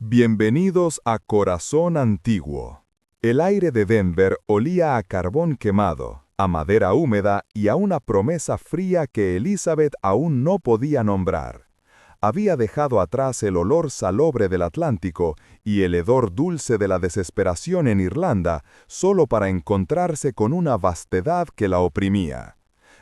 Bienvenidos a Corazón Antiguo. El aire de Denver olía a carbón quemado, a madera húmeda y a una promesa fría que Elizabeth aún no podía nombrar. Había dejado atrás el olor salobre del Atlántico y el hedor dulce de la desesperación en Irlanda, solo para encontrarse con una vastedad que la oprimía.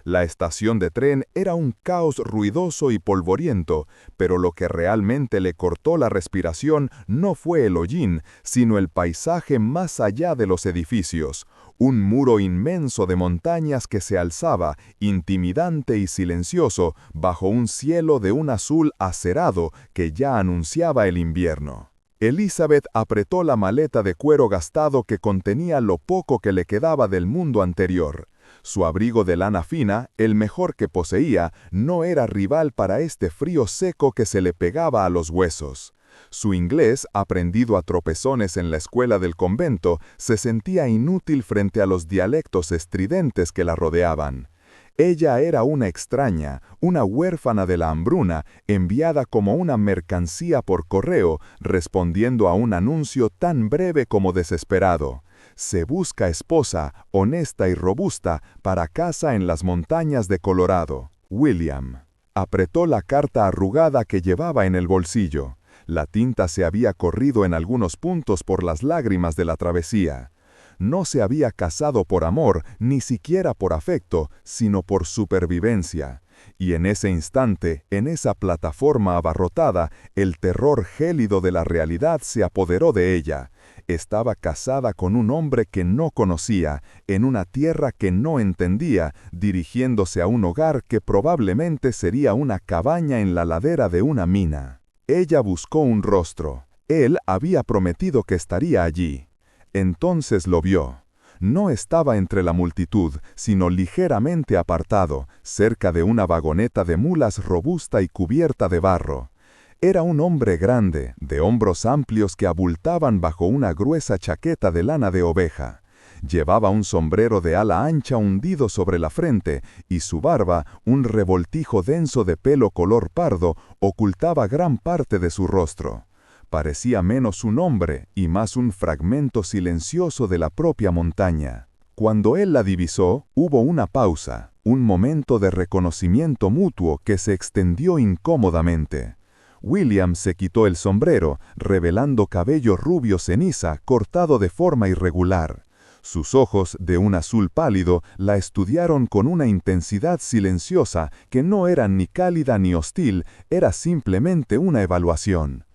La estación de tren era un caos ruidoso y polvoriento, pero lo que realmente le cortó la respiración no fue el hollín, sino el paisaje más allá de los edificios, un muro inmenso de montañas que se alzaba, intimidante y silencioso, bajo un cielo de un azul acerado que ya anunciaba el invierno. Elizabeth apretó la maleta de cuero gastado que contenía lo poco que le quedaba del mundo anterior. Su abrigo de lana fina, el mejor que poseía, no era rival para este frío seco que se le pegaba a los huesos. Su inglés, aprendido a tropezones en la escuela del convento, se sentía inútil frente a los dialectos estridentes que la rodeaban. Ella era una extraña, una huérfana de la hambruna, enviada como una mercancía por correo, respondiendo a un anuncio tan breve como desesperado. Se busca esposa, honesta y robusta, para casa en las montañas de Colorado. William. Apretó la carta arrugada que llevaba en el bolsillo. La tinta se había corrido en algunos puntos por las lágrimas de la travesía. No se había casado por amor, ni siquiera por afecto, sino por supervivencia. Y en ese instante, en esa plataforma abarrotada, el terror gélido de la realidad se apoderó de ella. Estaba casada con un hombre que no conocía, en una tierra que no entendía, dirigiéndose a un hogar que probablemente sería una cabaña en la ladera de una mina. Ella buscó un rostro. Él había prometido que estaría allí. Entonces lo vio. No estaba entre la multitud, sino ligeramente apartado, cerca de una vagoneta de mulas robusta y cubierta de barro. Era un hombre grande, de hombros amplios que abultaban bajo una gruesa chaqueta de lana de oveja. Llevaba un sombrero de ala ancha hundido sobre la frente, y su barba, un revoltijo denso de pelo color pardo, ocultaba gran parte de su rostro. Parecía menos un hombre y más un fragmento silencioso de la propia montaña. Cuando él la divisó, hubo una pausa, un momento de reconocimiento mutuo que se extendió incómodamente. William se quitó el sombrero, revelando cabello rubio ceniza cortado de forma irregular. Sus ojos, de un azul pálido, la estudiaron con una intensidad silenciosa que no era ni cálida ni hostil, era simplemente una evaluación.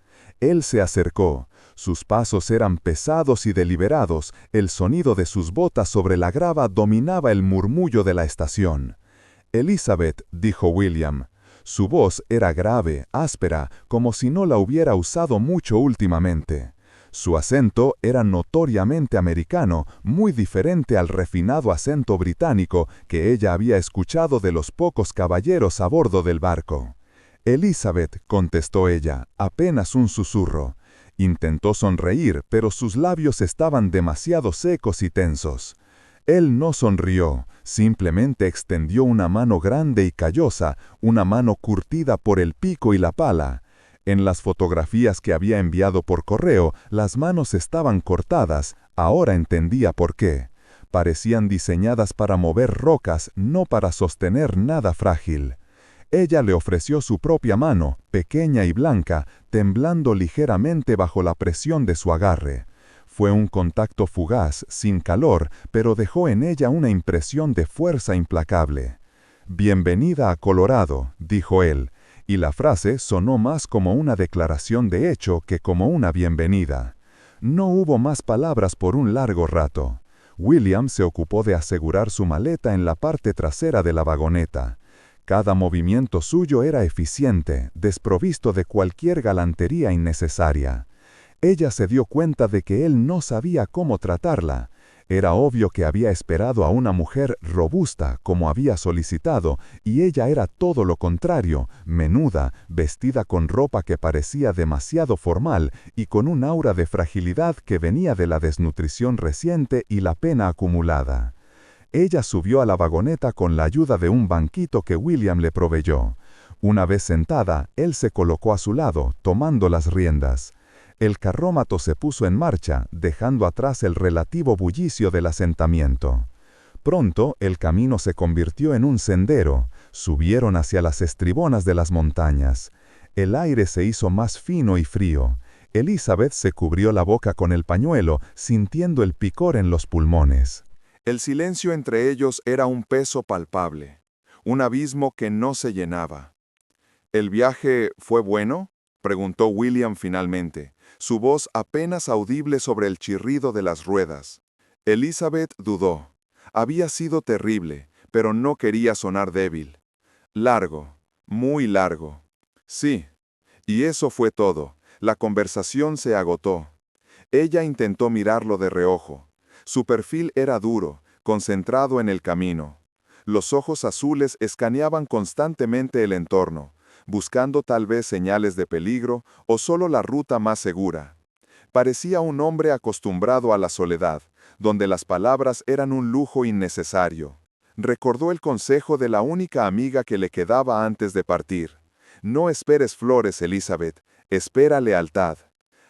Él se acercó. Sus pasos eran pesados y deliberados, el sonido de sus botas sobre la grava dominaba el murmullo de la estación. «Elizabeth», dijo William. Su voz era grave, áspera, como si no la hubiera usado mucho últimamente. Su acento era notoriamente americano, muy diferente al refinado acento británico que ella había escuchado de los pocos caballeros a bordo del barco. «Elizabeth», contestó ella, apenas un susurro. Intentó sonreír, pero sus labios estaban demasiado secos y tensos. Él no sonrió, simplemente extendió una mano grande y callosa, una mano curtida por el pico y la pala. En las fotografías que había enviado por correo, las manos estaban cortadas, ahora entendía por qué. Parecían diseñadas para mover rocas, no para sostener nada frágil. Ella le ofreció su propia mano, pequeña y blanca, temblando ligeramente bajo la presión de su agarre. Fue un contacto fugaz, sin calor, pero dejó en ella una impresión de fuerza implacable. «Bienvenida a Colorado», dijo él, y la frase sonó más como una declaración de hecho que como una bienvenida. No hubo más palabras por un largo rato. William se ocupó de asegurar su maleta en la parte trasera de la vagoneta. Cada movimiento suyo era eficiente, desprovisto de cualquier galantería innecesaria. Ella se dio cuenta de que él no sabía cómo tratarla. Era obvio que había esperado a una mujer robusta, como había solicitado, y ella era todo lo contrario, menuda, vestida con ropa que parecía demasiado formal y con un aura de fragilidad que venía de la desnutrición reciente y la pena acumulada. Ella subió a la vagoneta con la ayuda de un banquito que William le proveyó. Una vez sentada, él se colocó a su lado, tomando las riendas. El carrómato se puso en marcha, dejando atrás el relativo bullicio del asentamiento. Pronto el camino se convirtió en un sendero, subieron hacia las estribonas de las montañas. El aire se hizo más fino y frío. Elizabeth se cubrió la boca con el pañuelo, sintiendo el picor en los pulmones. El silencio entre ellos era un peso palpable, un abismo que no se llenaba. ¿El viaje fue bueno?, preguntó William finalmente, su voz apenas audible sobre el chirrido de las ruedas. Elizabeth dudó. Había sido terrible, pero no quería sonar débil. Largo, muy largo. Sí. Y eso fue todo. La conversación se agotó. Ella intentó mirarlo de reojo. Su perfil era duro, concentrado en el camino. Los ojos azules escaneaban constantemente el entorno, buscando tal vez señales de peligro o solo la ruta más segura. Parecía un hombre acostumbrado a la soledad, donde las palabras eran un lujo innecesario. Recordó el consejo de la única amiga que le quedaba antes de partir. No esperes flores, Elizabeth, espera lealtad.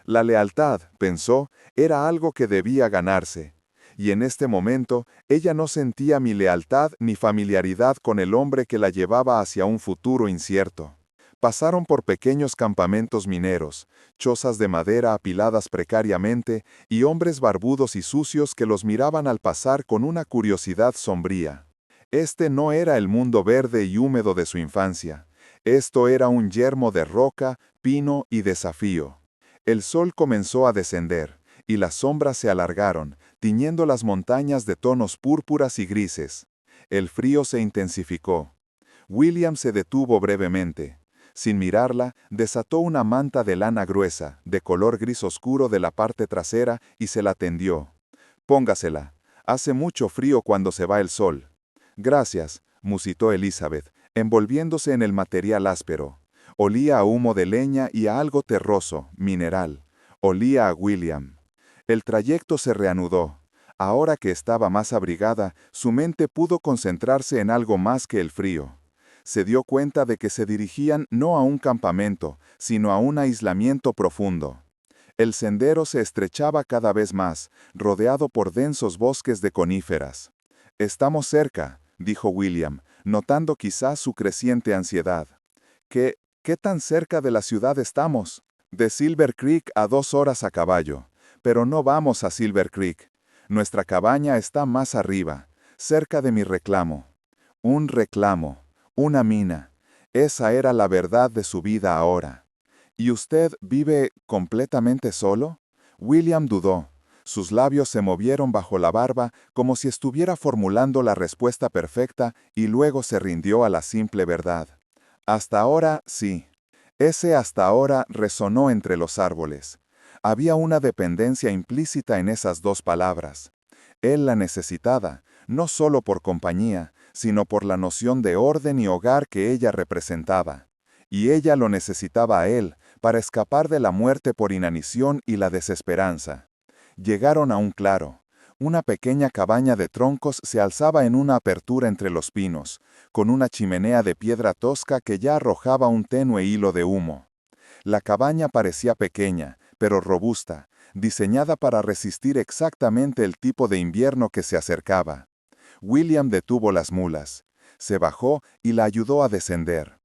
La lealtad, pensó, era algo que debía ganarse. Y en este momento, ella no sentía ni lealtad ni familiaridad con el hombre que la llevaba hacia un futuro incierto. Pasaron por pequeños campamentos mineros, chozas de madera apiladas precariamente y hombres barbudos y sucios que los miraban al pasar con una curiosidad sombría. Este no era el mundo verde y húmedo de su infancia. Esto era un yermo de roca, pino y desafío. El sol comenzó a descender, y las sombras se alargaron, tiñendo las montañas de tonos púrpuras y grises. El frío se intensificó. William se detuvo brevemente. Sin mirarla, desató una manta de lana gruesa, de color gris oscuro de la parte trasera, y se la tendió. «Póngasela. Hace mucho frío cuando se va el sol». «Gracias», musitó Elizabeth, envolviéndose en el material áspero. Olía a humo de leña y a algo terroso, mineral. Olía a William. El trayecto se reanudó. Ahora que estaba más abrigada, su mente pudo concentrarse en algo más que el frío. Se dio cuenta de que se dirigían no a un campamento, sino a un aislamiento profundo. El sendero se estrechaba cada vez más, rodeado por densos bosques de coníferas. «Estamos cerca», dijo William, notando quizás su creciente ansiedad. ¿Qué tan cerca de la ciudad estamos?» «De Silver Creek a 2 horas a caballo. Pero no vamos a Silver Creek. Nuestra cabaña está más arriba, cerca de mi reclamo». Un reclamo. Una mina. Esa era la verdad de su vida ahora. ¿Y usted vive completamente solo? William dudó. Sus labios se movieron bajo la barba como si estuviera formulando la respuesta perfecta y luego se rindió a la simple verdad. Hasta ahora, sí. Ese hasta ahora resonó entre los árboles. Había una dependencia implícita en esas dos palabras. Él la necesitaba, no solo por compañía, sino por la noción de orden y hogar que ella representaba. Y ella lo necesitaba a él, para escapar de la muerte por inanición y la desesperanza. Llegaron a un claro. Una pequeña cabaña de troncos se alzaba en una apertura entre los pinos, con una chimenea de piedra tosca que ya arrojaba un tenue hilo de humo. La cabaña parecía pequeña, pero robusta, diseñada para resistir exactamente el tipo de invierno que se acercaba. William detuvo las mulas. Se bajó y la ayudó a descender.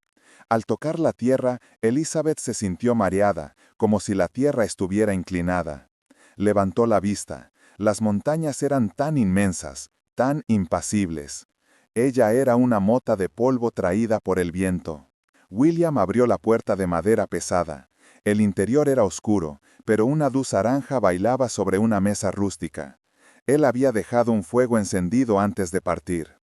Al tocar la tierra, Elizabeth se sintió mareada, como si la tierra estuviera inclinada. Levantó la vista. Las montañas eran tan inmensas, tan impasibles. Ella era una mota de polvo traída por el viento. William abrió la puerta de madera pesada. El interior era oscuro, pero una luz naranja bailaba sobre una mesa rústica. Él había dejado un fuego encendido antes de partir.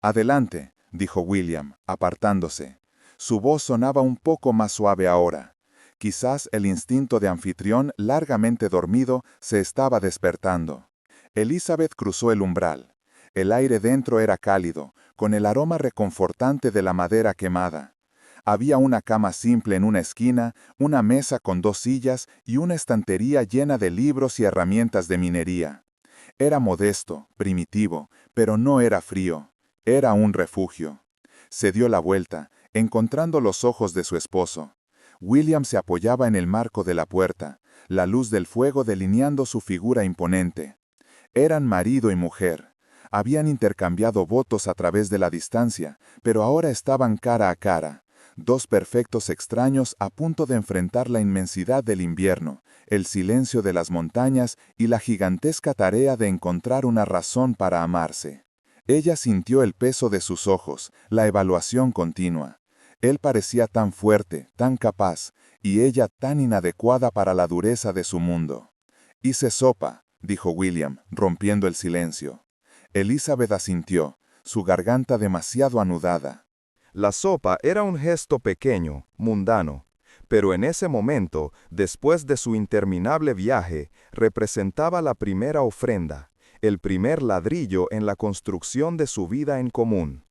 «Adelante», dijo William, apartándose. Su voz sonaba un poco más suave ahora. Quizás el instinto de anfitrión, largamente dormido, se estaba despertando. Elizabeth cruzó el umbral. El aire dentro era cálido, con el aroma reconfortante de la madera quemada. Había una cama simple en una esquina, una mesa con 2 sillas y una estantería llena de libros y herramientas de minería. Era modesto, primitivo, pero no era frío. Era un refugio. Se dio la vuelta, encontrando los ojos de su esposo. William se apoyaba en el marco de la puerta, la luz del fuego delineando su figura imponente. Eran marido y mujer. Habían intercambiado votos a través de la distancia, pero ahora estaban cara a cara, dos perfectos extraños a punto de enfrentar la inmensidad del invierno, el silencio de las montañas y la gigantesca tarea de encontrar una razón para amarse. Ella sintió el peso de sus ojos, la evaluación continua. Él parecía tan fuerte, tan capaz, y ella tan inadecuada para la dureza de su mundo. «Hice sopa», dijo William, rompiendo el silencio. Elizabeth asintió, su garganta demasiado anudada. La sopa era un gesto pequeño, mundano, pero en ese momento, después de su interminable viaje, representaba la primera ofrenda, el primer ladrillo en la construcción de su vida en común.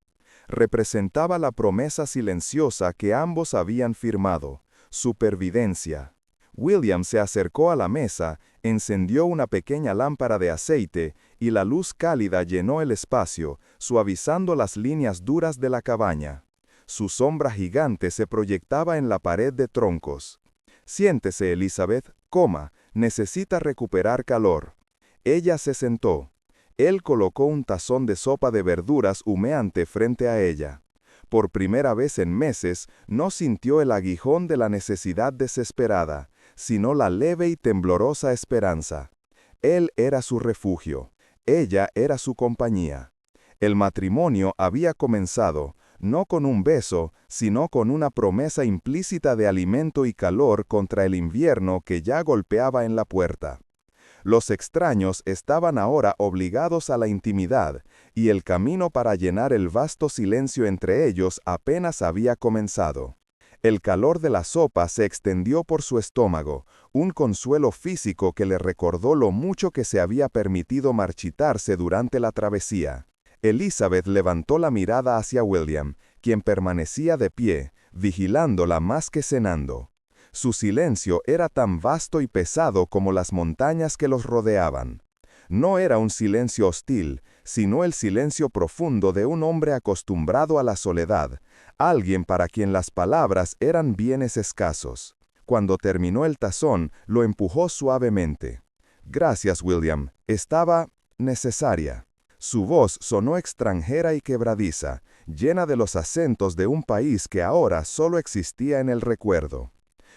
Representaba la promesa silenciosa que ambos habían firmado, supervivencia. William se acercó a la mesa, encendió una pequeña lámpara de aceite y la luz cálida llenó el espacio, suavizando las líneas duras de la cabaña. Su sombra gigante se proyectaba en la pared de troncos. «Siéntese, Elizabeth, coma, necesita recuperar calor». Ella se sentó. Él colocó un tazón de sopa de verduras humeante frente a ella. Por primera vez en meses, no sintió el aguijón de la necesidad desesperada, sino la leve y temblorosa esperanza. Él era su refugio. Ella era su compañía. El matrimonio había comenzado, no con un beso, sino con una promesa implícita de alimento y calor contra el invierno que ya golpeaba en la puerta. Los extraños estaban ahora obligados a la intimidad, y el camino para llenar el vasto silencio entre ellos apenas había comenzado. El calor de la sopa se extendió por su estómago, un consuelo físico que le recordó lo mucho que se había permitido marchitarse durante la travesía. Elizabeth levantó la mirada hacia William, quien permanecía de pie, vigilándola más que cenando. Su silencio era tan vasto y pesado como las montañas que los rodeaban. No era un silencio hostil, sino el silencio profundo de un hombre acostumbrado a la soledad, alguien para quien las palabras eran bienes escasos. Cuando terminó el tazón, lo empujó suavemente. «Gracias, William. Estaba necesaria». Su voz sonó extranjera y quebradiza, llena de los acentos de un país que ahora solo existía en el recuerdo.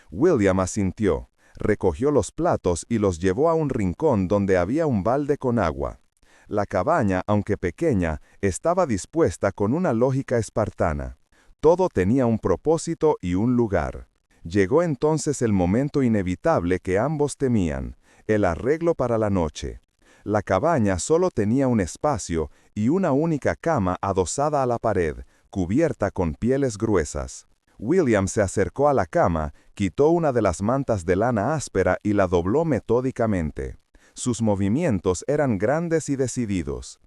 William asintió, recogió los platos y los llevó a un rincón donde había un balde con agua. La cabaña, aunque pequeña, estaba dispuesta con una lógica espartana. Todo tenía un propósito y un lugar. Llegó entonces el momento inevitable que ambos temían, el arreglo para la noche. La cabaña solo tenía un espacio y una única cama adosada a la pared, cubierta con pieles gruesas. William se acercó a la cama, quitó una de las mantas de lana áspera y la dobló metódicamente. Sus movimientos eran grandes y decididos.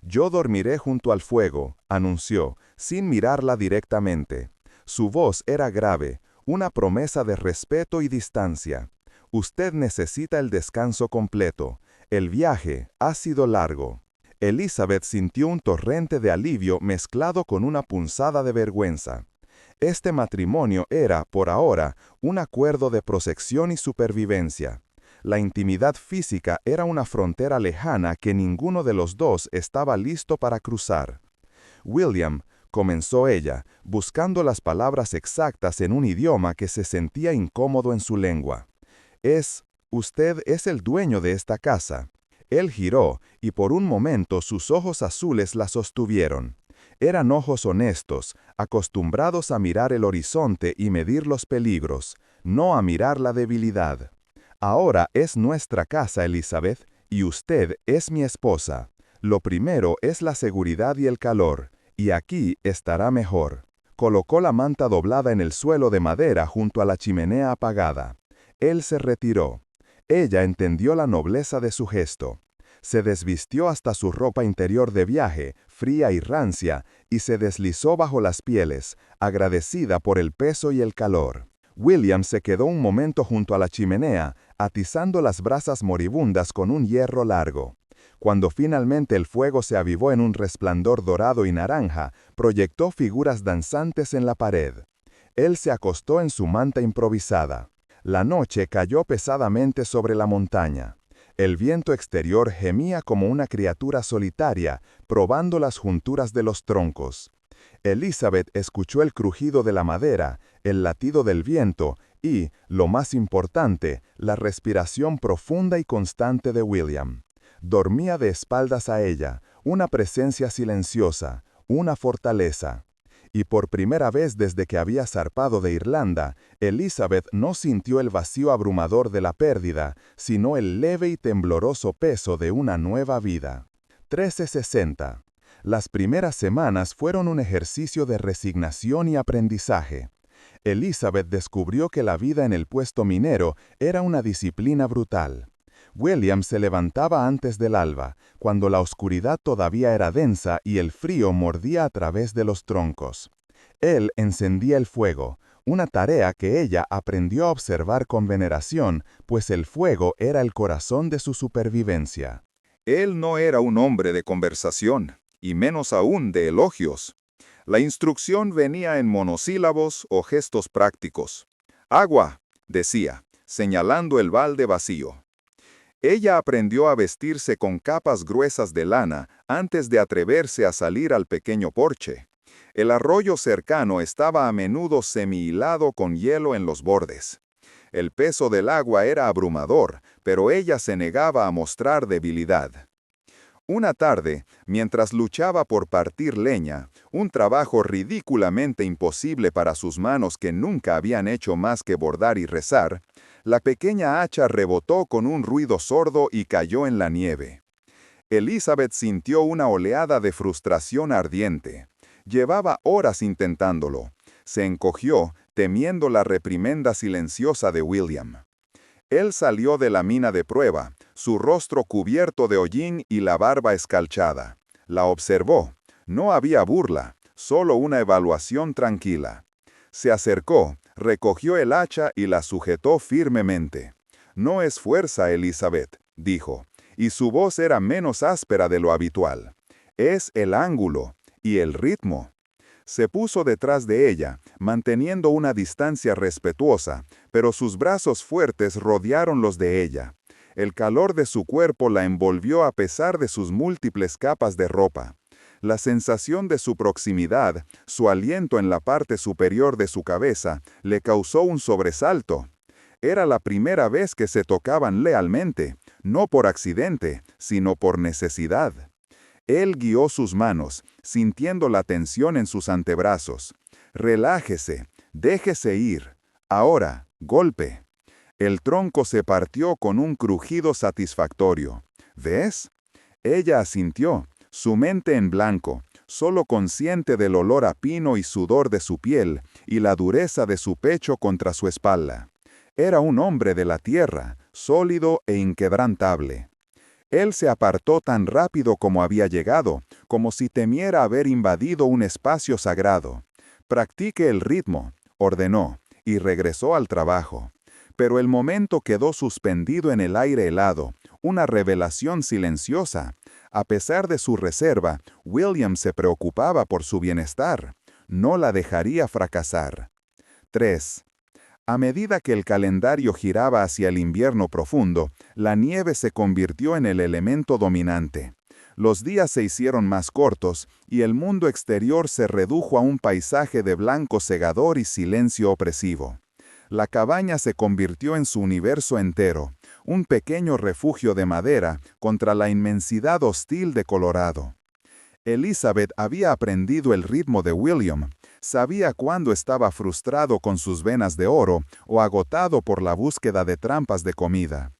«Yo dormiré junto al fuego», anunció, sin mirarla directamente. Su voz era grave, una promesa de respeto y distancia. «Usted necesita el descanso completo. El viaje ha sido largo». Elizabeth sintió un torrente de alivio mezclado con una punzada de vergüenza. Este matrimonio era, por ahora, un acuerdo de protección y supervivencia. La intimidad física era una frontera lejana que ninguno de los dos estaba listo para cruzar. «William», comenzó ella, buscando las palabras exactas en un idioma que se sentía incómodo en su lengua. «Usted es el dueño de esta casa». Él giró, y por un momento sus ojos azules la sostuvieron. Eran ojos honestos, acostumbrados a mirar el horizonte y medir los peligros, no a mirar la debilidad. «Ahora es nuestra casa, Elizabeth, y usted es mi esposa. Lo primero es la seguridad y el calor, y aquí estará mejor». Colocó la manta doblada en el suelo de madera junto a la chimenea apagada. Él se retiró. Ella entendió la nobleza de su gesto. Se desvistió hasta su ropa interior de viaje, fría y rancia, y se deslizó bajo las pieles, agradecida por el peso y el calor. William se quedó un momento junto a la chimenea, atizando las brasas moribundas con un hierro largo. Cuando finalmente el fuego se avivó en un resplandor dorado y naranja, proyectó figuras danzantes en la pared. Él se acostó en su manta improvisada. La noche cayó pesadamente sobre la montaña. El viento exterior gemía como una criatura solitaria, probando las junturas de los troncos. Elizabeth escuchó el crujido de la madera, el latido del viento y, lo más importante, la respiración profunda y constante de William. Dormía de espaldas a ella, una presencia silenciosa, una fortaleza. Y por primera vez desde que había zarpado de Irlanda, Elizabeth no sintió el vacío abrumador de la pérdida, sino el leve y tembloroso peso de una nueva vida. 1360. Las primeras semanas fueron un ejercicio de resignación y aprendizaje. Elizabeth descubrió que la vida en el puesto minero era una disciplina brutal. William se levantaba antes del alba, cuando la oscuridad todavía era densa y el frío mordía a través de los troncos. Él encendía el fuego, una tarea que ella aprendió a observar con veneración, pues el fuego era el corazón de su supervivencia. Él no era un hombre de conversación, y menos aún de elogios. La instrucción venía en monosílabos o gestos prácticos. «Agua», decía, señalando el balde vacío. Ella aprendió a vestirse con capas gruesas de lana antes de atreverse a salir al pequeño porche. El arroyo cercano estaba a menudo semi-hilado con hielo en los bordes. El peso del agua era abrumador, pero ella se negaba a mostrar debilidad. Una tarde, mientras luchaba por partir leña, un trabajo ridículamente imposible para sus manos que nunca habían hecho más que bordar y rezar, la pequeña hacha rebotó con un ruido sordo y cayó en la nieve. Elizabeth sintió una oleada de frustración ardiente. Llevaba horas intentándolo. Se encogió, temiendo la reprimenda silenciosa de William. Él salió de la mina de prueba, su rostro cubierto de hollín y la barba escarchada. La observó. No había burla, solo una evaluación tranquila. Se acercó, recogió el hacha y la sujetó firmemente. «No es fuerza, Elizabeth», dijo, y su voz era menos áspera de lo habitual. «Es el ángulo y el ritmo». Se puso detrás de ella, manteniendo una distancia respetuosa, pero sus brazos fuertes rodearon los de ella. El calor de su cuerpo la envolvió a pesar de sus múltiples capas de ropa. La sensación de su proximidad, su aliento en la parte superior de su cabeza, le causó un sobresalto. Era la primera vez que se tocaban lealmente, no por accidente, sino por necesidad. Él guió sus manos, sintiendo la tensión en sus antebrazos. «Relájese, déjese ir. Ahora, golpe». El tronco se partió con un crujido satisfactorio. «¿Ves?». Ella asintió, su mente en blanco, solo consciente del olor a pino y sudor de su piel y la dureza de su pecho contra su espalda. Era un hombre de la tierra, sólido e inquebrantable. Él se apartó tan rápido como había llegado, como si temiera haber invadido un espacio sagrado. «Practique el ritmo», ordenó, y regresó al trabajo. Pero el momento quedó suspendido en el aire helado, una revelación silenciosa. A pesar de su reserva, William se preocupaba por su bienestar. No la dejaría fracasar. 3. A medida que el calendario giraba hacia el invierno profundo, la nieve se convirtió en el elemento dominante. Los días se hicieron más cortos y el mundo exterior se redujo a un paisaje de blanco cegador y silencio opresivo. La cabaña se convirtió en su universo entero, un pequeño refugio de madera contra la inmensidad hostil de Colorado. Elizabeth había aprendido el ritmo de William. Sabía cuándo estaba frustrado con sus venas de oro o agotado por la búsqueda de trampas de comida.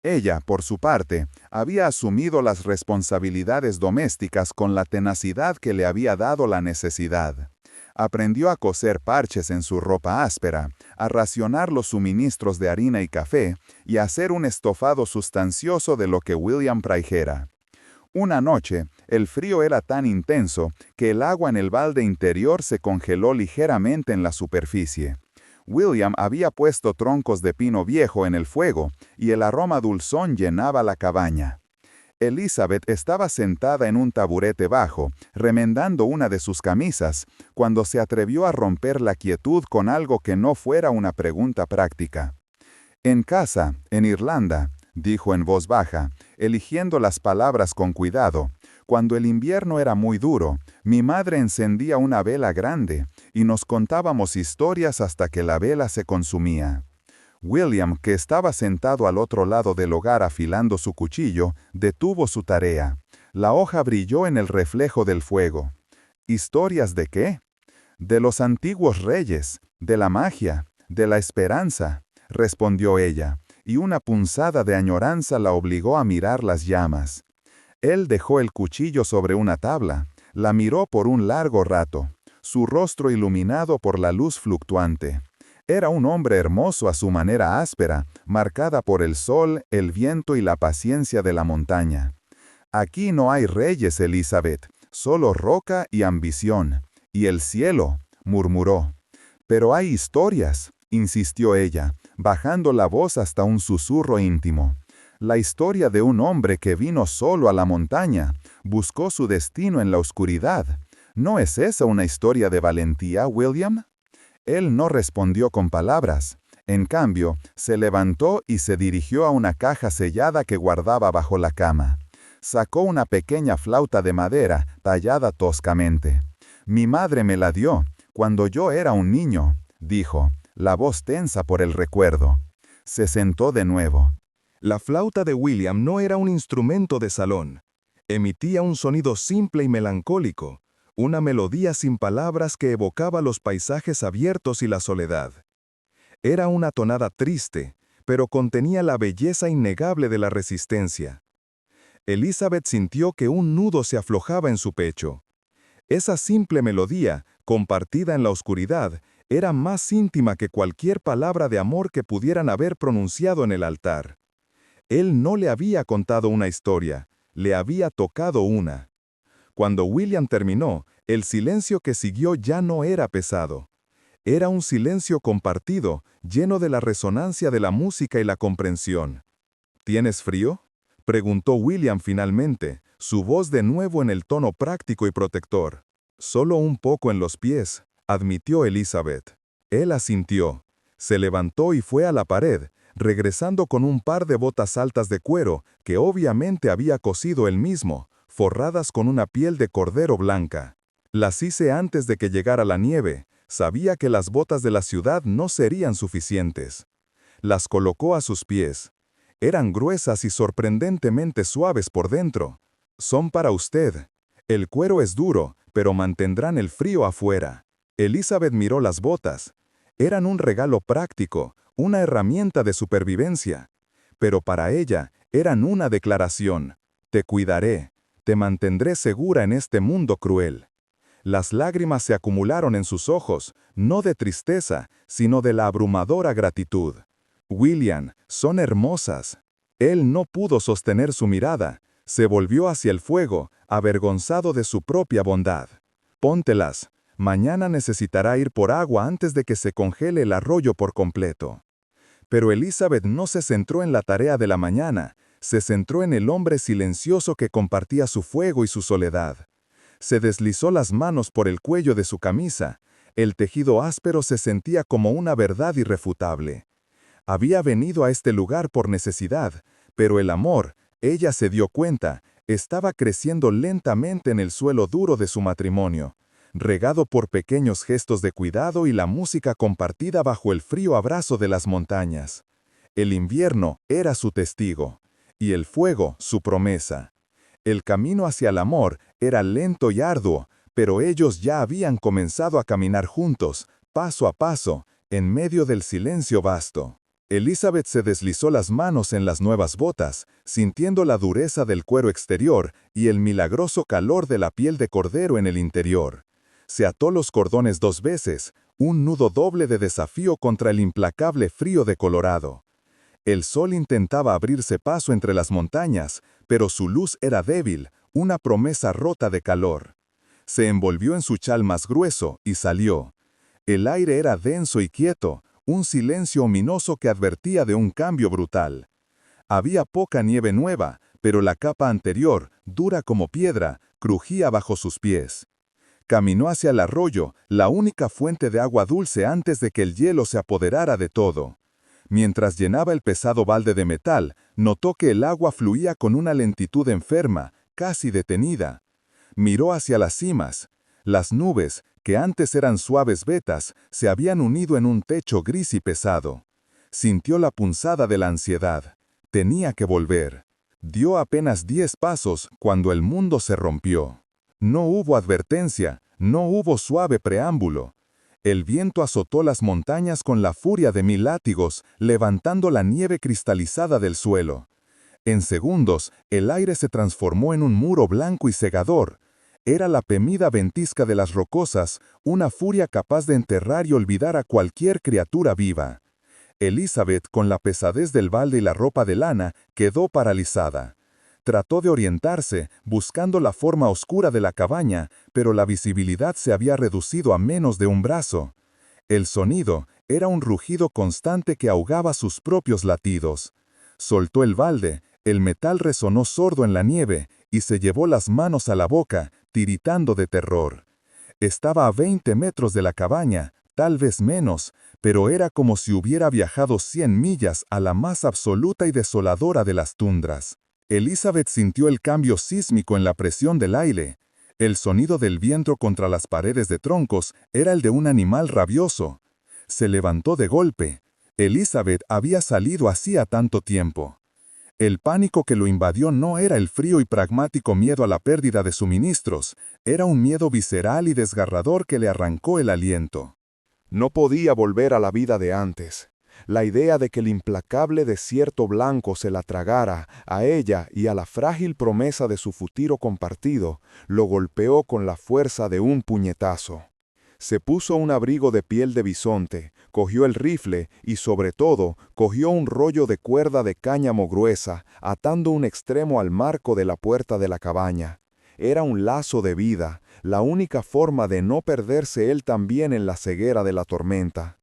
Ella, por su parte, había asumido las responsabilidades domésticas con la tenacidad que le había dado la necesidad. Aprendió a coser parches en su ropa áspera, a racionar los suministros de harina y café y a hacer un estofado sustancioso de lo que William trajera. Una noche, el frío era tan intenso que el agua en el balde interior se congeló ligeramente en la superficie. William había puesto troncos de pino viejo en el fuego y el aroma dulzón llenaba la cabaña. Elizabeth estaba sentada en un taburete bajo, remendando una de sus camisas, cuando se atrevió a romper la quietud con algo que no fuera una pregunta práctica. «En casa, en Irlanda», dijo en voz baja, eligiendo las palabras con cuidado, «cuando el invierno era muy duro, mi madre encendía una vela grande y nos contábamos historias hasta que la vela se consumía». William, que estaba sentado al otro lado del hogar afilando su cuchillo, detuvo su tarea. La hoja brilló en el reflejo del fuego. ¿Historias de qué? «De los antiguos reyes, de la magia, de la esperanza», respondió ella, y una punzada de añoranza la obligó a mirar las llamas. Él dejó el cuchillo sobre una tabla, la miró por un largo rato, su rostro iluminado por la luz fluctuante. Era un hombre hermoso a su manera áspera, marcada por el sol, el viento y la paciencia de la montaña. «Aquí no hay reyes, Elizabeth, solo roca y ambición. Y el cielo», murmuró. «Pero hay historias», insistió ella, bajando la voz hasta un susurro íntimo. «La historia de un hombre que vino solo a la montaña, buscó su destino en la oscuridad. ¿No es esa una historia de valentía, William?» Él no respondió con palabras. En cambio, se levantó y se dirigió a una caja sellada que guardaba bajo la cama. Sacó una pequeña flauta de madera, tallada toscamente. «Mi madre me la dio, cuando yo era un niño», dijo, la voz tensa por el recuerdo. Se sentó de nuevo. La flauta de William no era un instrumento de salón. Emitía un sonido simple y melancólico, una melodía sin palabras que evocaba los paisajes abiertos y la soledad. Era una tonada triste, pero contenía la belleza innegable de la resistencia. Elizabeth sintió que un nudo se aflojaba en su pecho. Esa simple melodía, compartida en la oscuridad, era más íntima que cualquier palabra de amor que pudieran haber pronunciado en el altar. Él no le había contado una historia, le había tocado una. Cuando William terminó, el silencio que siguió ya no era pesado. Era un silencio compartido, lleno de la resonancia de la música y la comprensión. «¿Tienes frío?», preguntó William finalmente, su voz de nuevo en el tono práctico y protector. «Solo un poco en los pies», admitió Elizabeth. Él asintió. Se levantó y fue a la pared, regresando con un par de botas altas de cuero que obviamente había cosido él mismo, forradas con una piel de cordero blanca. Las hice antes de que llegara la nieve. Sabía que las botas de la ciudad no serían suficientes. Las colocó a sus pies. Eran gruesas y sorprendentemente suaves por dentro. «Son para usted. El cuero es duro, pero mantendrán el frío afuera». Elizabeth miró las botas. Eran un regalo práctico, una herramienta de supervivencia. Pero para ella eran una declaración. «Te cuidaré. Te mantendré segura en este mundo cruel». Las lágrimas se acumularon en sus ojos, no de tristeza, sino de la abrumadora gratitud. «William, son hermosas». Él no pudo sostener su mirada. Se volvió hacia el fuego, avergonzado de su propia bondad. «Póntelas. Mañana necesitará ir por agua antes de que se congele el arroyo por completo». Pero Elizabeth no se centró en la tarea de la mañana, se centró en el hombre silencioso que compartía su fuego y su soledad. Se deslizó las manos por el cuello de su camisa. El tejido áspero se sentía como una verdad irrefutable. Había venido a este lugar por necesidad, pero el amor, ella se dio cuenta, estaba creciendo lentamente en el suelo duro de su matrimonio, regado por pequeños gestos de cuidado y la música compartida bajo el frío abrazo de las montañas. El invierno era su testigo, y el fuego su promesa. El camino hacia el amor era lento y arduo, pero ellos ya habían comenzado a caminar juntos, paso a paso, en medio del silencio vasto. Elizabeth se deslizó las manos en las nuevas botas, sintiendo la dureza del cuero exterior y el milagroso calor de la piel de cordero en el interior. Se ató los cordones 2 veces, un nudo doble de desafío contra el implacable frío de Colorado. El sol intentaba abrirse paso entre las montañas, pero su luz era débil, una promesa rota de calor. Se envolvió en su chal más grueso y salió. El aire era denso y quieto, un silencio ominoso que advertía de un cambio brutal. Había poca nieve nueva, pero la capa anterior, dura como piedra, crujía bajo sus pies. Caminó hacia el arroyo, la única fuente de agua dulce antes de que el hielo se apoderara de todo. Mientras llenaba el pesado balde de metal, notó que el agua fluía con una lentitud enferma, casi detenida. Miró hacia las cimas. Las nubes, que antes eran suaves vetas, se habían unido en un techo gris y pesado. Sintió la punzada de la ansiedad. Tenía que volver. Dio apenas 10 pasos cuando el mundo se rompió. No hubo advertencia, no hubo suave preámbulo. El viento azotó las montañas con la furia de 1000 látigos, levantando la nieve cristalizada del suelo. En segundos, el aire se transformó en un muro blanco y cegador. Era la temida ventisca de las rocosas, una furia capaz de enterrar y olvidar a cualquier criatura viva. Elizabeth, con la pesadez del balde y la ropa de lana, quedó paralizada. Trató de orientarse, buscando la forma oscura de la cabaña, pero la visibilidad se había reducido a menos de un brazo. El sonido era un rugido constante que ahogaba sus propios latidos. Soltó el balde, el metal resonó sordo en la nieve, y se llevó las manos a la boca, tiritando de terror. Estaba a 20 metros de la cabaña, tal vez menos, pero era como si hubiera viajado 100 millas a la más absoluta y desoladora de las tundras. Elizabeth sintió el cambio sísmico en la presión del aire. El sonido del viento contra las paredes de troncos era el de un animal rabioso. Se levantó de golpe. Elizabeth había salido hacía tanto tiempo. El pánico que lo invadió no era el frío y pragmático miedo a la pérdida de suministros, era un miedo visceral y desgarrador que le arrancó el aliento. No podía volver a la vida de antes. La idea de que el implacable desierto blanco se la tragara a ella y a la frágil promesa de su futuro compartido, lo golpeó con la fuerza de un puñetazo. Se puso un abrigo de piel de bisonte, cogió el rifle y, sobre todo, cogió un rollo de cuerda de cáñamo gruesa, atando un extremo al marco de la puerta de la cabaña. Era un lazo de vida, la única forma de no perderse él también en la ceguera de la tormenta.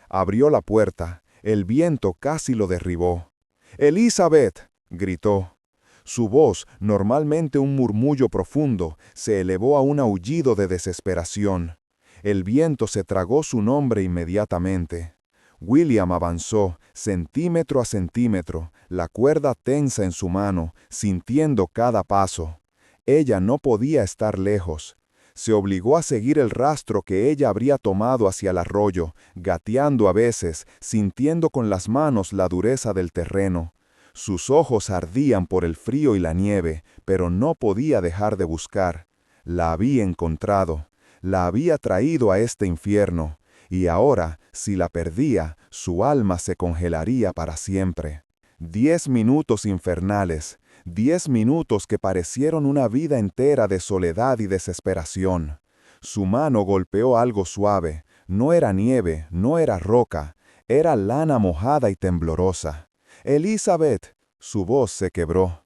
Abrió la puerta. El viento casi lo derribó. «¡Elizabeth!», gritó. Su voz, normalmente un murmullo profundo, se elevó a un aullido de desesperación. El viento se tragó su nombre inmediatamente. William avanzó, centímetro a centímetro, la cuerda tensa en su mano, sintiendo cada paso. Ella no podía estar lejos. Se obligó a seguir el rastro que ella habría tomado hacia el arroyo, gateando a veces, sintiendo con las manos la dureza del terreno. Sus ojos ardían por el frío y la nieve, pero no podía dejar de buscar. La había encontrado, la había traído a este infierno, y ahora, si la perdía, su alma se congelaría para siempre. 10 minutos infernales. 10 minutos que parecieron una vida entera de soledad y desesperación. Su mano golpeó algo suave. No era nieve, no era roca. Era lana mojada y temblorosa. «¡Elizabeth!», su voz se quebró.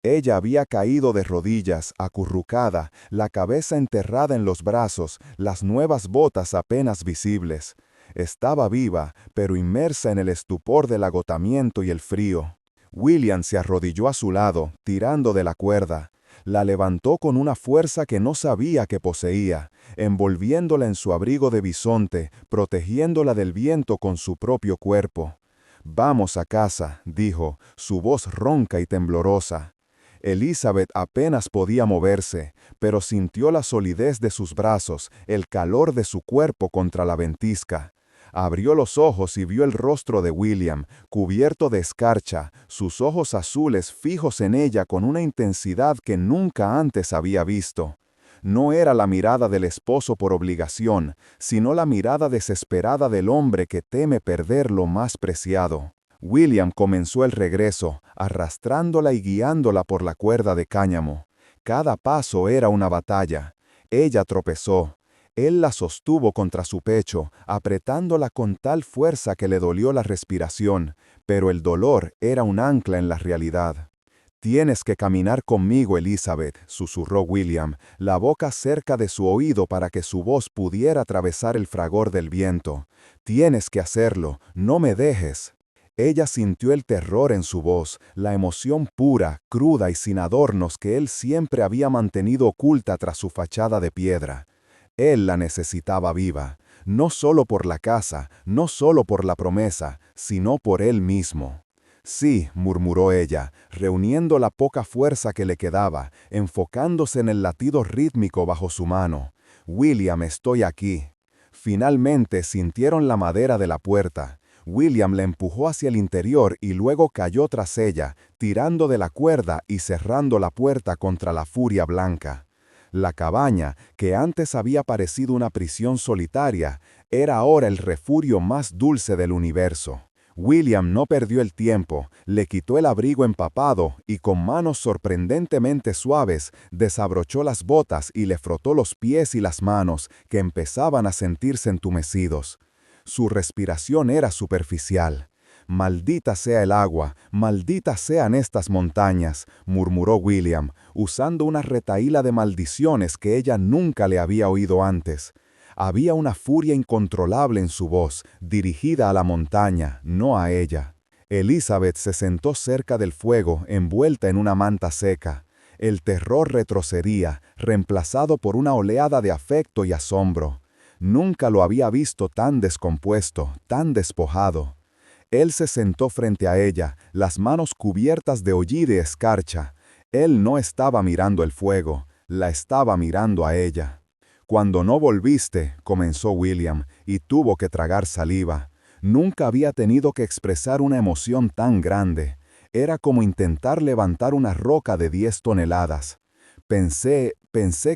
Ella había caído de rodillas, acurrucada, la cabeza enterrada en los brazos, las nuevas botas apenas visibles. Estaba viva, pero inmersa en el estupor del agotamiento y el frío. William se arrodilló a su lado, tirando de la cuerda. La levantó con una fuerza que no sabía que poseía, envolviéndola en su abrigo de bisonte, protegiéndola del viento con su propio cuerpo. «Vamos a casa», dijo, su voz ronca y temblorosa. Elizabeth apenas podía moverse, pero sintió la solidez de sus brazos, el calor de su cuerpo contra la ventisca. Abrió los ojos y vio el rostro de William, cubierto de escarcha, sus ojos azules fijos en ella con una intensidad que nunca antes había visto. No era la mirada del esposo por obligación, sino la mirada desesperada del hombre que teme perder lo más preciado. William comenzó el regreso, arrastrándola y guiándola por la cuerda de cáñamo. Cada paso era una batalla. Ella tropezó. Él la sostuvo contra su pecho, apretándola con tal fuerza que le dolió la respiración, pero el dolor era un ancla en la realidad. «Tienes que caminar conmigo, Elizabeth», susurró William, la boca cerca de su oído para que su voz pudiera atravesar el fragor del viento. «Tienes que hacerlo, no me dejes». Ella sintió el terror en su voz, la emoción pura, cruda y sin adornos que él siempre había mantenido oculta tras su fachada de piedra. Él la necesitaba viva, no solo por la casa, no solo por la promesa, sino por él mismo. Sí, murmuró ella, reuniendo la poca fuerza que le quedaba, enfocándose en el latido rítmico bajo su mano. William, estoy aquí. Finalmente sintieron la madera de la puerta. William la empujó hacia el interior y luego cayó tras ella, tirando de la cuerda y cerrando la puerta contra la furia blanca. La cabaña, que antes había parecido una prisión solitaria, era ahora el refugio más dulce del universo. William no perdió el tiempo, le quitó el abrigo empapado y con manos sorprendentemente suaves desabrochó las botas y le frotó los pies y las manos, que empezaban a sentirse entumecidos. Su respiración era superficial. «Maldita sea el agua, malditas sean estas montañas», murmuró William, usando una retahíla de maldiciones que ella nunca le había oído antes. Había una furia incontrolable en su voz, dirigida a la montaña, no a ella. Elizabeth se sentó cerca del fuego, envuelta en una manta seca. El terror retrocedía, reemplazado por una oleada de afecto y asombro. Nunca lo había visto tan descompuesto, tan despojado. Él se sentó frente a ella, las manos cubiertas de hollín y de escarcha. Él no estaba mirando el fuego, la estaba mirando a ella. «Cuando no volviste», comenzó William, y tuvo que tragar saliva. Nunca había tenido que expresar una emoción tan grande. Era como intentar levantar una roca de 10 toneladas. Pensé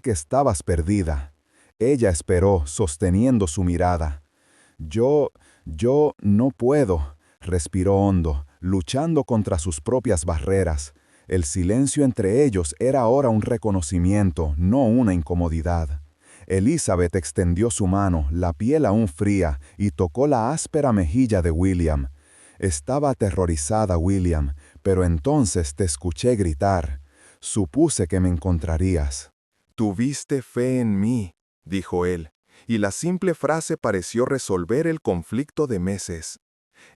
que estabas perdida». Ella esperó, sosteniendo su mirada. Yo no puedo», respiró hondo, luchando contra sus propias barreras. El silencio entre ellos era ahora un reconocimiento, no una incomodidad. Elizabeth extendió su mano, la piel aún fría, y tocó la áspera mejilla de William. «Estaba aterrorizada, William, pero entonces te escuché gritar. Supuse que me encontrarías». «Tuviste fe en mí», dijo él, y la simple frase pareció resolver el conflicto de meses.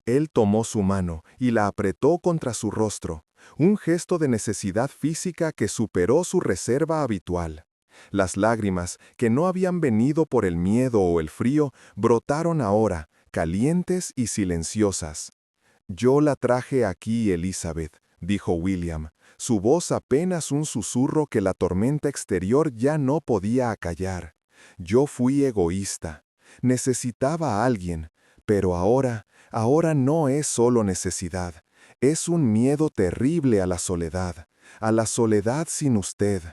Él tomó su mano y la apretó contra su rostro, un gesto de necesidad física que superó su reserva habitual. Las lágrimas, que no habían venido por el miedo o el frío, brotaron ahora, calientes y silenciosas. «Yo la traje aquí, Elizabeth», dijo William, su voz apenas un susurro que la tormenta exterior ya no podía acallar. «Yo fui egoísta. Necesitaba a alguien, pero ahora no es solo necesidad. Es un miedo terrible a la soledad sin usted».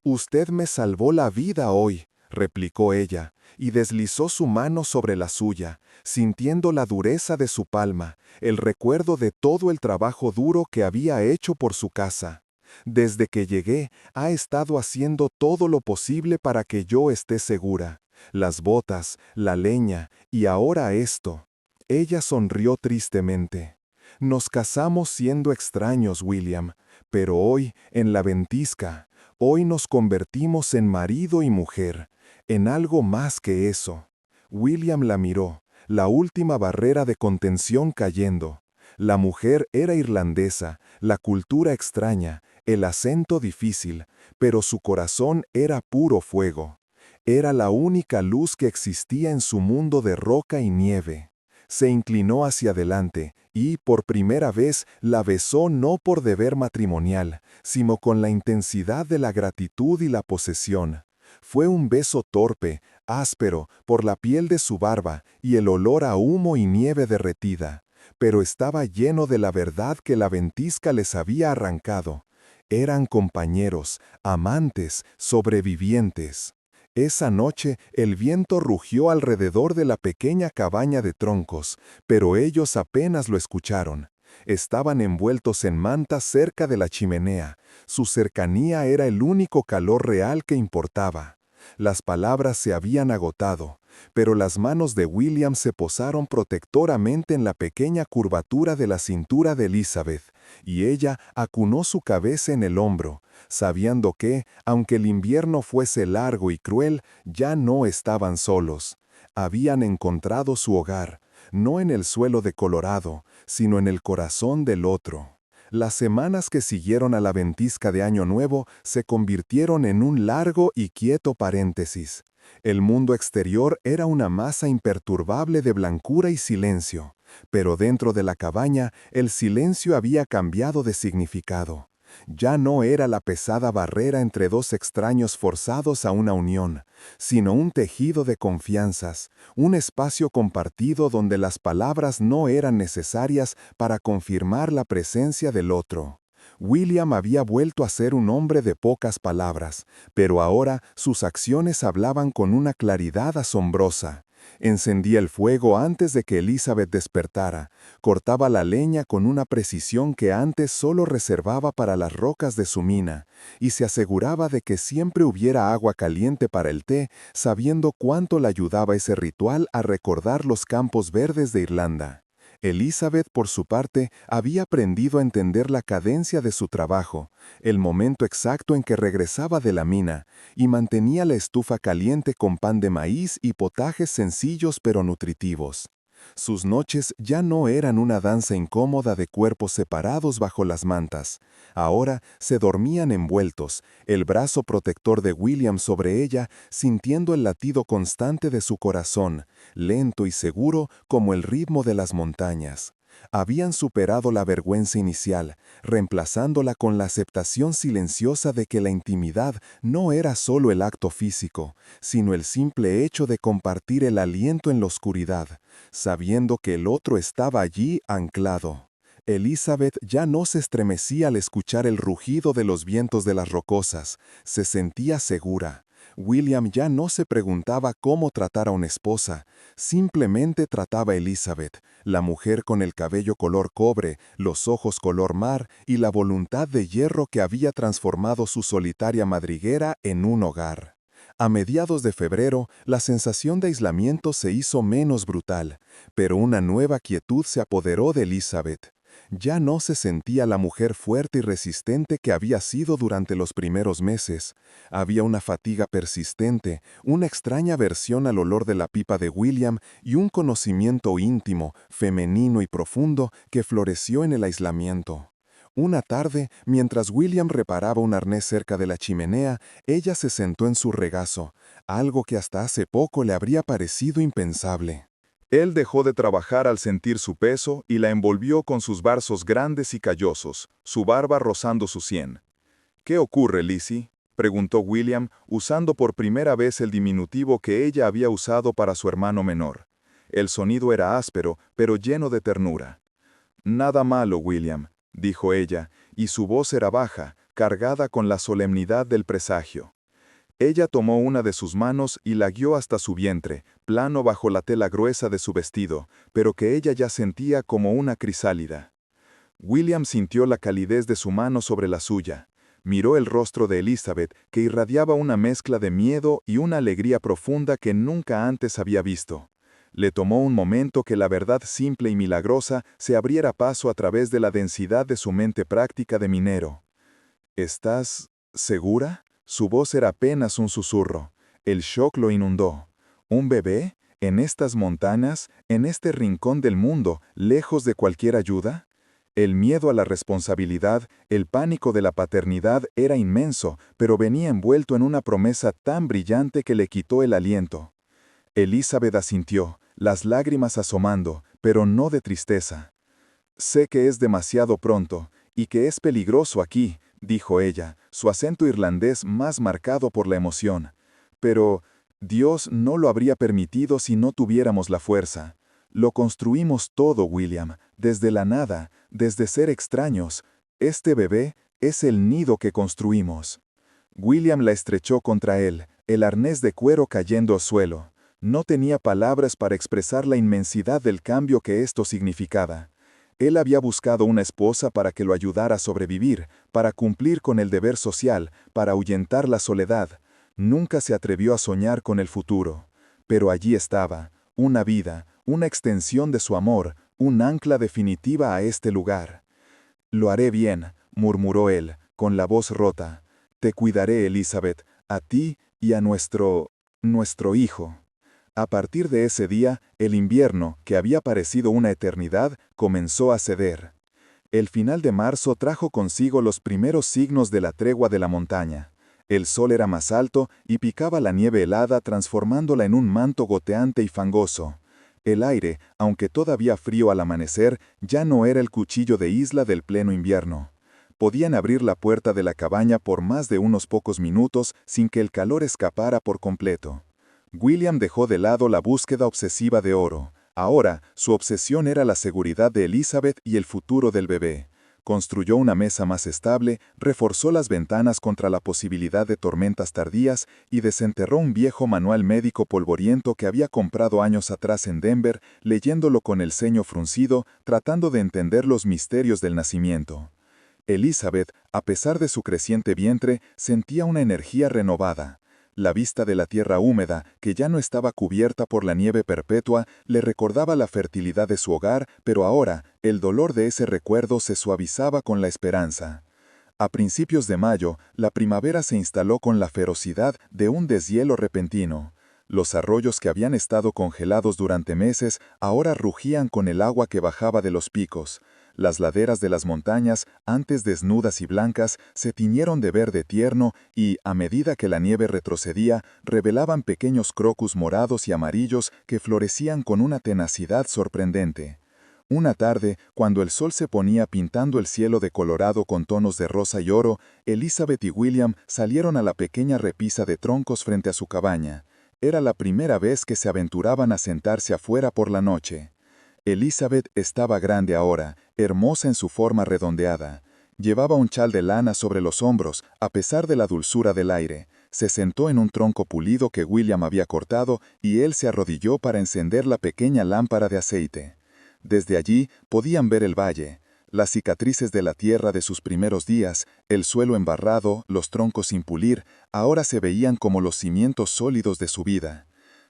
«Usted me salvó la vida hoy», replicó ella, y deslizó su mano sobre la suya, sintiendo la dureza de su palma, el recuerdo de todo el trabajo duro que había hecho por su casa. «Desde que llegué, ha estado haciendo todo lo posible para que yo esté segura. Las botas, la leña, y ahora esto». Ella sonrió tristemente. «Nos casamos siendo extraños, William, pero hoy, en la ventisca, hoy nos convertimos en marido y mujer, en algo más que eso». William la miró, la última barrera de contención cayendo. La mujer era irlandesa, la cultura extraña, el acento difícil, pero su corazón era puro fuego. Era la única luz que existía en su mundo de roca y nieve. Se inclinó hacia adelante y, por primera vez, la besó no por deber matrimonial, sino con la intensidad de la gratitud y la posesión. Fue un beso torpe, áspero, por la piel de su barba y el olor a humo y nieve derretida, pero estaba lleno de la verdad que la ventisca les había arrancado. Eran compañeros, amantes, sobrevivientes. Esa noche el viento rugió alrededor de la pequeña cabaña de troncos, pero ellos apenas lo escucharon. Estaban envueltos en mantas cerca de la chimenea. Su cercanía era el único calor real que importaba. Las palabras se habían agotado, pero las manos de William se posaron protectoramente en la pequeña curvatura de la cintura de Elizabeth, y ella acunó su cabeza en el hombro, sabiendo que, aunque el invierno fuese largo y cruel, ya no estaban solos. Habían encontrado su hogar. no en el suelo decolorado, sino en el corazón del otro. Las semanas que siguieron a la ventisca de Año Nuevo se convirtieron en un largo y quieto paréntesis. El mundo exterior era una masa imperturbable de blancura y silencio, pero dentro de la cabaña el silencio había cambiado de significado. Ya no era la pesada barrera entre dos extraños forzados a una unión, sino un tejido de confianzas, un espacio compartido donde las palabras no eran necesarias para confirmar la presencia del otro. William había vuelto a ser un hombre de pocas palabras, pero ahora sus acciones hablaban con una claridad asombrosa. Encendía el fuego antes de que Elizabeth despertara, cortaba la leña con una precisión que antes solo reservaba para las rocas de su mina, y se aseguraba de que siempre hubiera agua caliente para el té, sabiendo cuánto le ayudaba ese ritual a recordar los campos verdes de Irlanda. Elizabeth, por su parte, había aprendido a entender la cadencia de su trabajo, el momento exacto en que regresaba de la mina, y mantenía la estufa caliente con pan de maíz y potajes sencillos pero nutritivos. Sus noches ya no eran una danza incómoda de cuerpos separados bajo las mantas. Ahora se dormían envueltos, el brazo protector de William sobre ella, sintiendo el latido constante de su corazón, lento y seguro como el ritmo de las montañas. Habían superado la vergüenza inicial, reemplazándola con la aceptación silenciosa de que la intimidad no era solo el acto físico, sino el simple hecho de compartir el aliento en la oscuridad, sabiendo que el otro estaba allí anclado. Elizabeth ya no se estremecía al escuchar el rugido de los vientos de las rocosas, se sentía segura. William ya no se preguntaba cómo tratar a una esposa, simplemente trataba a Elizabeth, la mujer con el cabello color cobre, los ojos color mar y la voluntad de hierro que había transformado su solitaria madriguera en un hogar. A mediados de febrero, la sensación de aislamiento se hizo menos brutal, pero una nueva quietud se apoderó de Elizabeth. Ya no se sentía la mujer fuerte y resistente que había sido durante los primeros meses. Había una fatiga persistente, una extraña aversión al olor de la pipa de William y un conocimiento íntimo, femenino y profundo que floreció en el aislamiento. Una tarde, mientras William reparaba un arnés cerca de la chimenea, ella se sentó en su regazo, algo que hasta hace poco le habría parecido impensable. Él dejó de trabajar al sentir su peso y la envolvió con sus brazos grandes y callosos, su barba rozando su sien. «¿Qué ocurre, Lizzie?», preguntó William, usando por primera vez el diminutivo que ella había usado para su hermano menor. El sonido era áspero, pero lleno de ternura. «Nada malo, William», dijo ella, y su voz era baja, cargada con la solemnidad del presagio. Ella tomó una de sus manos y la guió hasta su vientre, plano bajo la tela gruesa de su vestido, pero que ella ya sentía como una crisálida. William sintió la calidez de su mano sobre la suya. Miró el rostro de Elizabeth, que irradiaba una mezcla de miedo y una alegría profunda que nunca antes había visto. Le tomó un momento que la verdad simple y milagrosa se abriera paso a través de la densidad de su mente práctica de minero. «¿Estás segura?». Su voz era apenas un susurro. El shock lo inundó. ¿Un bebé? ¿En estas montañas? ¿En este rincón del mundo? ¿Lejos de cualquier ayuda? El miedo a la responsabilidad, el pánico de la paternidad era inmenso, pero venía envuelto en una promesa tan brillante que le quitó el aliento. Elizabeth asintió, las lágrimas asomando, pero no de tristeza. «Sé que es demasiado pronto, y que es peligroso aquí», dijo ella, su acento irlandés más marcado por la emoción. «Pero Dios no lo habría permitido si no tuviéramos la fuerza. Lo construimos todo, William, desde la nada, desde ser extraños. Este bebé es el nido que construimos». William la estrechó contra él, el arnés de cuero cayendo al suelo. No tenía palabras para expresar la inmensidad del cambio que esto significaba. Él había buscado una esposa para que lo ayudara a sobrevivir, para cumplir con el deber social, para ahuyentar la soledad. Nunca se atrevió a soñar con el futuro. Pero allí estaba, una vida, una extensión de su amor, un ancla definitiva a este lugar. «Lo haré bien», murmuró él, con la voz rota. «Te cuidaré, Elizabeth, a ti y a nuestro hijo». A partir de ese día, el invierno, que había parecido una eternidad, comenzó a ceder. El final de marzo trajo consigo los primeros signos de la tregua de la montaña. El sol era más alto y picaba la nieve helada transformándola en un manto goteante y fangoso. El aire, aunque todavía frío al amanecer, ya no era el cuchillo de isla del pleno invierno. Podían abrir la puerta de la cabaña por más de unos pocos minutos sin que el calor escapara por completo. William dejó de lado la búsqueda obsesiva de oro. Ahora, su obsesión era la seguridad de Elizabeth y el futuro del bebé. Construyó una mesa más estable, reforzó las ventanas contra la posibilidad de tormentas tardías y desenterró un viejo manual médico polvoriento que había comprado años atrás en Denver, leyéndolo con el ceño fruncido, tratando de entender los misterios del nacimiento. Elizabeth, a pesar de su creciente vientre, sentía una energía renovada. La vista de la tierra húmeda, que ya no estaba cubierta por la nieve perpetua, le recordaba la fertilidad de su hogar, pero ahora el dolor de ese recuerdo se suavizaba con la esperanza. A principios de mayo, la primavera se instaló con la ferocidad de un deshielo repentino. Los arroyos que habían estado congelados durante meses ahora rugían con el agua que bajaba de los picos. Las laderas de las montañas, antes desnudas y blancas, se tiñeron de verde tierno y, a medida que la nieve retrocedía, revelaban pequeños crocus morados y amarillos que florecían con una tenacidad sorprendente. Una tarde, cuando el sol se ponía pintando el cielo de colorado con tonos de rosa y oro, Elizabeth y William salieron a la pequeña repisa de troncos frente a su cabaña. Era la primera vez que se aventuraban a sentarse afuera por la noche. Elizabeth estaba grande ahora, hermosa en su forma redondeada. Llevaba un chal de lana sobre los hombros, a pesar de la dulzura del aire. Se sentó en un tronco pulido que William había cortado y él se arrodilló para encender la pequeña lámpara de aceite. Desde allí podían ver el valle, las cicatrices de la tierra de sus primeros días, el suelo embarrado, los troncos sin pulir, ahora se veían como los cimientos sólidos de su vida.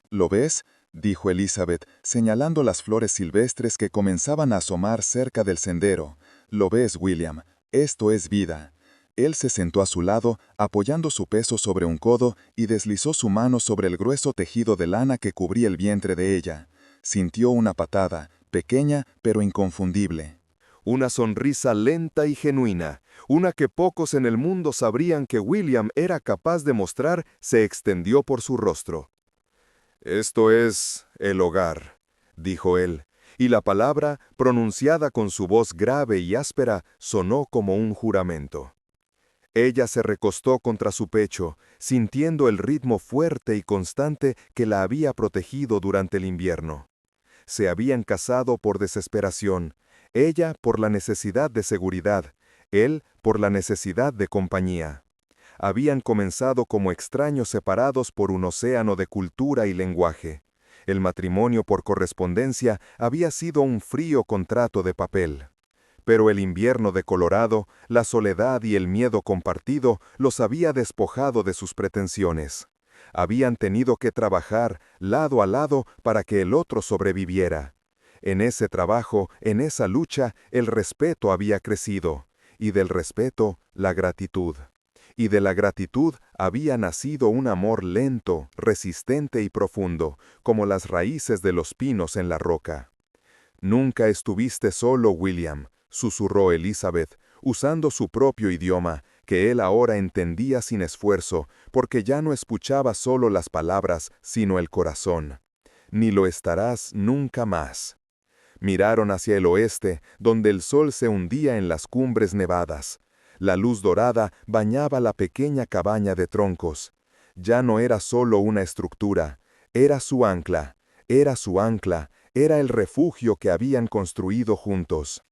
¿Lo ves?, dijo Elizabeth, señalando las flores silvestres que comenzaban a asomar cerca del sendero. «¿Lo ves, William? Esto es vida». Él se sentó a su lado, apoyando su peso sobre un codo y deslizó su mano sobre el grueso tejido de lana que cubría el vientre de ella. Sintió una patada, pequeña pero inconfundible. Una sonrisa lenta y genuina, una que pocos en el mundo sabrían que William era capaz de mostrar, se extendió por su rostro. «Esto es el hogar», dijo él, y la palabra, pronunciada con su voz grave y áspera, sonó como un juramento. Ella se recostó contra su pecho, sintiendo el ritmo fuerte y constante que la había protegido durante el invierno. Se habían casado por desesperación, ella por la necesidad de seguridad, él por la necesidad de compañía. Habían comenzado como extraños separados por un océano de cultura y lenguaje. El matrimonio por correspondencia había sido un frío contrato de papel. Pero el invierno de Colorado, la soledad y el miedo compartido los había despojado de sus pretensiones. Habían tenido que trabajar lado a lado para que el otro sobreviviera. En ese trabajo, en esa lucha, el respeto había crecido, y del respeto, la gratitud. Y de la gratitud había nacido un amor lento, resistente y profundo, como las raíces de los pinos en la roca. «Nunca estuviste solo, William», susurró Elizabeth, usando su propio idioma, que él ahora entendía sin esfuerzo, porque ya no escuchaba solo las palabras, sino el corazón. «Ni lo estarás nunca más». Miraron hacia el oeste, donde el sol se hundía en las cumbres nevadas. La luz dorada bañaba la pequeña cabaña de troncos. Ya no era solo una estructura, era su ancla, era el refugio que habían construido juntos.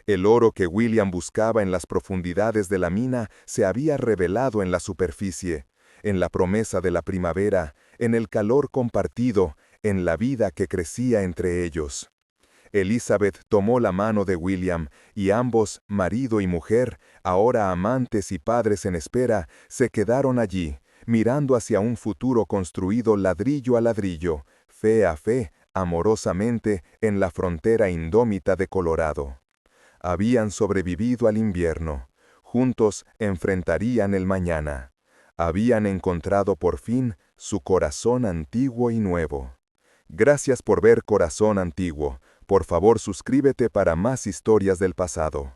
El oro que William buscaba en las profundidades de la mina se había revelado en la superficie, en la promesa de la primavera, en el calor compartido, en la vida que crecía entre ellos. Elizabeth tomó la mano de William, y ambos, marido y mujer, ahora amantes y padres en espera, se quedaron allí, mirando hacia un futuro construido ladrillo a ladrillo, fe a fe, amorosamente, en la frontera indómita de Colorado. Habían sobrevivido al invierno. Juntos enfrentarían el mañana. Habían encontrado por fin su corazón antiguo y nuevo. Gracias por ver Corazón Antiguo. Por favor, suscríbete para más historias del pasado.